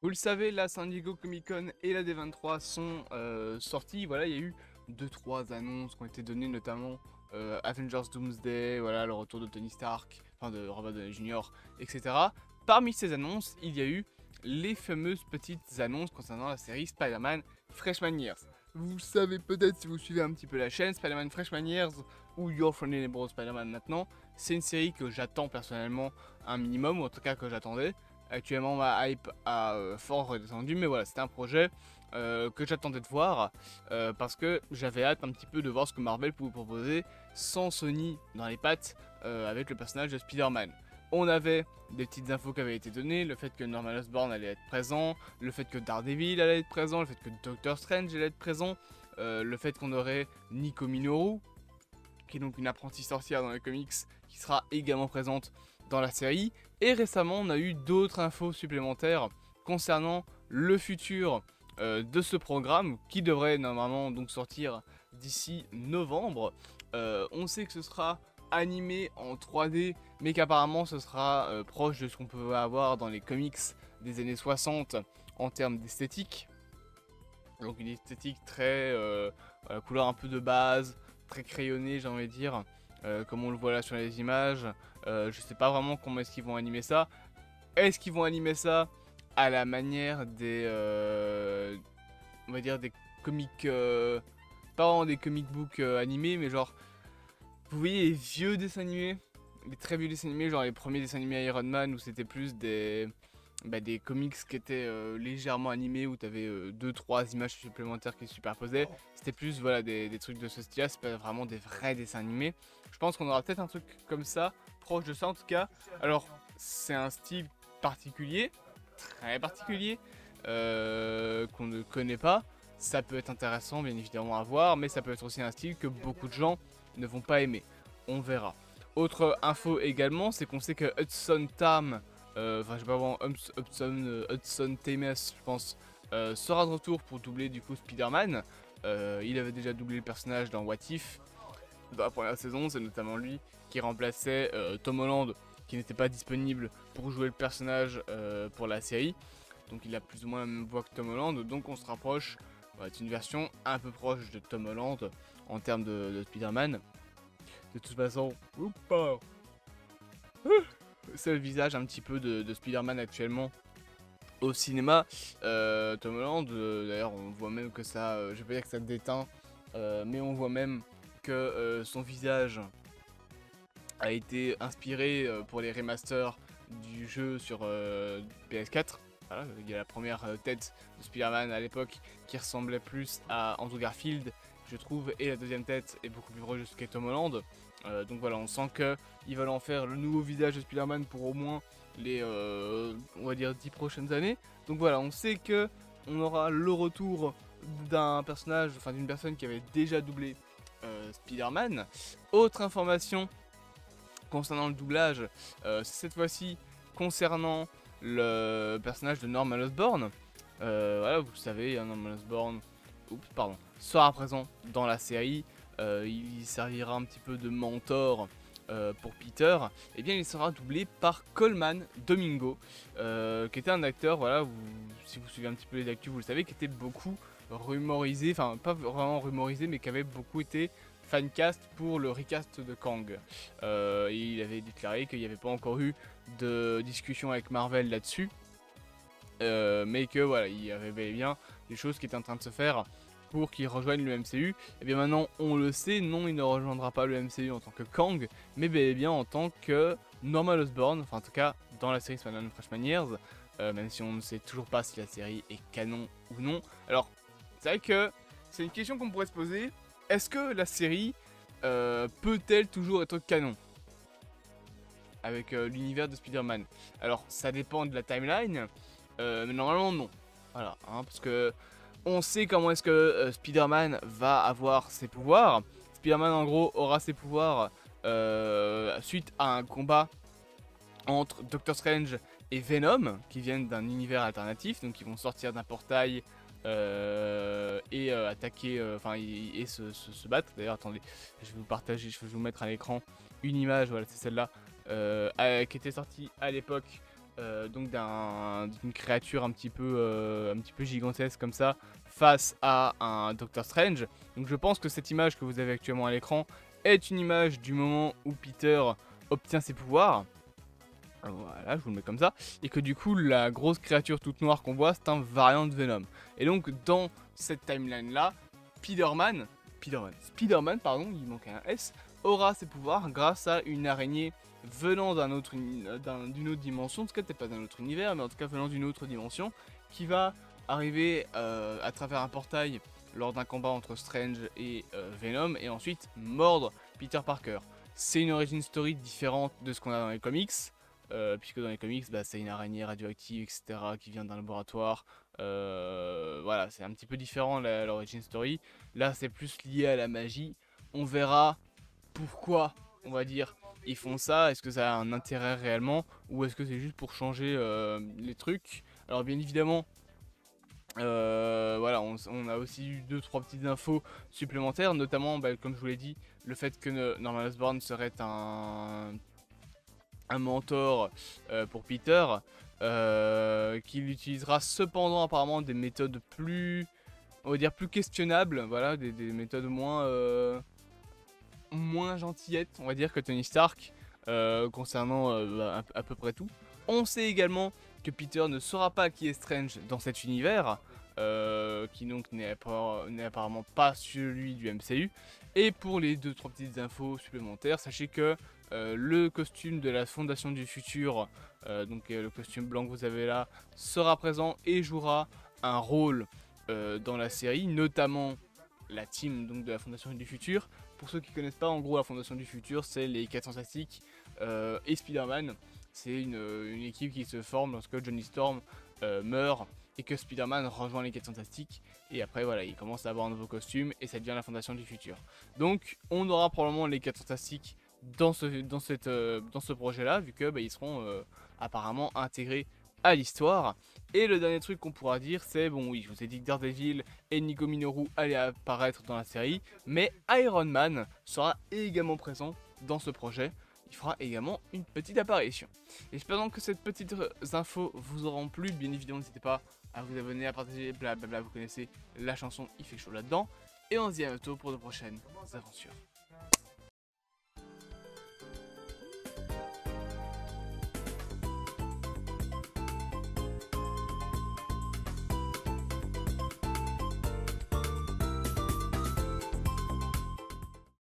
Vous le savez, la San Diego Comic Con et la D23 sont sortis. Voilà, il y a eu 2-3 annonces qui ont été données, notamment Avengers Doomsday, voilà, le retour de Tony Stark, enfin de Robert Downey Jr., etc. Parmi ces annonces, il y a eu les fameuses petites annonces concernant la série Spider-Man Freshman Years. Vous le savez peut-être si vous suivez un petit peu la chaîne, Spider-Man Freshman Years ou Your Friendly Neighborhood Spider-Man maintenant, c'est une série que j'attends personnellement un minimum, ou en tout cas que j'attendais. Actuellement, ma hype a fort redescendu, mais voilà, c'était un projet que j'attendais de voir parce que j'avais hâte un petit peu de voir ce que Marvel pouvait proposer sans Sony dans les pattes avec le personnage de Spider-Man. On avait des petites infos qui avaient été données, le fait que Norman Osborn allait être présent, le fait que Daredevil allait être présent, le fait que Doctor Strange allait être présent, le fait qu'on aurait Nico Minoru, qui est donc une apprentie sorcière dans les comics, qui sera également présente dans la série. Et récemment, on a eu d'autres infos supplémentaires concernant le futur de ce programme, qui devrait normalement donc sortir d'ici novembre. On sait que ce sera animé en 3D, mais qu'apparemment ce sera proche de ce qu'on peut avoir dans les comics des années 60 en termes d'esthétique. Donc une esthétique très couleur un peu de base, très crayonnée, j'ai envie de dire, comme on le voit là sur les images. Je sais pas vraiment comment est-ce qu'ils vont animer ça. Est-ce qu'ils vont animer ça à la manière des on va dire des comics pas vraiment des comic books animés, mais genre vous voyez les vieux dessins animés, les très vieux dessins animés, genre les premiers dessins animés Iron Man, où c'était plus des comics qui étaient légèrement animés, où tu avais 2-3 images supplémentaires qui se superposaient. C'était plus voilà, des trucs de ce style-là, c'est pas vraiment des vrais dessins animés. Je pense qu'on aura peut-être un truc comme ça, proche de ça en tout cas. Alors, c'est un style particulier, très particulier, qu'on ne connaît pas. Ça peut être intéressant bien évidemment à voir, mais ça peut être aussi un style que beaucoup de gens ne vont pas aimer. On verra. Autre info également, c'est qu'on sait que Hudson Tam, enfin je sais pas vraiment, Hudson Thames je pense, sera de retour pour doubler du coup Spider-Man. Il avait déjà doublé le personnage dans What If dans la première saison, c'est notamment lui qui remplaçait Tom Holland qui n'était pas disponible pour jouer le personnage pour la série. Donc il a plus ou moins la même voix que Tom Holland, donc on se rapproche, c'est une version un peu proche de Tom Holland en termes de Spider-Man. De toute façon, c'est le visage un petit peu de Spider-Man actuellement au cinéma. Tom Holland, d'ailleurs on voit même que ça, je vais pas dire que ça déteint, mais on voit même que son visage a été inspiré pour les remasters du jeu sur PS4. Voilà, il y a la première tête de Spider-Man à l'époque qui ressemblait plus à Andrew Garfield, je trouve, et la deuxième tête est beaucoup plus proche de ce qu'est Tom Holland. Donc voilà, on sent qu'ils veulent en faire le nouveau visage de Spider-Man pour au moins les, on va dire, 10 prochaines années. Donc voilà, on sait que on aura le retour d'un personnage, enfin d'une personne qui avait déjà doublé Spider-Man. Autre information concernant le doublage, c'est cette fois-ci concernant le personnage de Norman Osborn. Voilà, vous le savez, Norman Osborn sera présent dans la série. Il servira un petit peu de mentor pour Peter. Et bien il sera doublé par Coleman Domingo, qui était un acteur, voilà, si vous suivez un petit peu les actus, vous le savez, qui était beaucoup rumorisé, enfin pas vraiment rumorisé, mais qui avait beaucoup été fancast pour le recast de Kang. Il avait déclaré qu'il n'y avait pas encore eu de discussion avec Marvel là-dessus, mais que voilà, il y avait bel et bien des choses qui étaient en train de se faire pour qu'il rejoigne le MCU. Et bien maintenant on le sait, non, il ne rejoindra pas le MCU en tant que Kang, mais bel et bien en tant que Norman Osborn, enfin en tout cas dans la série Spider-Man Freshman Years, même si on ne sait toujours pas si la série est canon ou non. Alors c'est vrai que c'est une question qu'on pourrait se poser. Est-ce que la série peut-elle toujours être canon avec l'univers de Spider-Man? Alors ça dépend de la timeline, mais normalement non. Voilà, hein, parce que on sait comment est-ce que Spider-Man va avoir ses pouvoirs. Spider-Man en gros aura ses pouvoirs suite à un combat entre Doctor Strange et Venom, qui viennent d'un univers alternatif, donc ils vont sortir d'un portail et attaquer, et se battre. D'ailleurs, attendez, je vais vous partager, je vais vous mettre à l'écran une image, voilà, c'est celle-là, qui était sortie à l'époque donc d'une créature un petit peu gigantesque comme ça face à un Doctor Strange. Donc je pense que cette image que vous avez actuellement à l'écran est une image du moment où Peter obtient ses pouvoirs. Voilà, je vous le mets comme ça. Et que du coup, la grosse créature toute noire qu'on voit, c'est un variant de Venom. Et donc, dans cette timeline-là, Spider-Man, pardon, il manquait un S, aura ses pouvoirs grâce à une araignée venant d'une autre dimension, en tout cas peut-être pas d'un autre univers, mais en tout cas venant d'une autre dimension, qui va arriver à travers un portail lors d'un combat entre Strange et Venom, et ensuite mordre Peter Parker. C'est une origin story différente de ce qu'on a dans les comics, puisque dans les comics, bah, c'est une araignée radioactive, etc., qui vient d'un laboratoire. Voilà, c'est un petit peu différent l'origin story. Là, c'est plus lié à la magie. On verra pourquoi, on va dire, ils font ça. Est-ce que ça a un intérêt réellement, ou est-ce que c'est juste pour changer les trucs? Alors, bien évidemment, voilà, on a aussi eu 2-3 petites infos supplémentaires, notamment, bah, comme je vous l'ai dit, le fait que Norman Osborn serait un mentor pour Peter, qu'il utilisera cependant apparemment des méthodes plus, on va dire, plus questionnables, voilà, des méthodes moins gentillettes, on va dire, que Tony Stark, concernant à peu près tout. On sait également que Peter ne saura pas qui est Strange dans cet univers, qui donc n'est apparemment pas celui du MCU. Et pour les 2-3 petites infos supplémentaires, sachez que le costume de la Fondation du Futur, donc le costume blanc que vous avez là, sera présent et jouera un rôle dans la série, notamment la team donc, de la Fondation du Futur. Pour ceux qui ne connaissent pas, en gros, la Fondation du Futur, c'est les 4 Fantastiques et Spider-Man. C'est une équipe qui se forme lorsque Johnny Storm meurt et que Spider-Man rejoint les 4 Fantastiques. Et après, voilà, il commence à avoir un nouveau costume et ça devient la Fondation du Futur. Donc, on aura probablement les 4 Fantastiques dans ce projet-là, vu que ils seront apparemment intégrés à l'histoire. Et le dernier truc qu'on pourra dire, c'est, bon oui, je vous ai dit que Daredevil et Nico Minoru allaient apparaître dans la série, mais Iron Man sera également présent dans ce projet. Il fera également une petite apparition. Et j'espère que cette petite info vous auront plu. Bien évidemment, n'hésitez pas à vous abonner, à partager, blablabla, vous connaissez la chanson, il fait chaud là-dedans. Et on se dit à bientôt pour de prochaines aventures.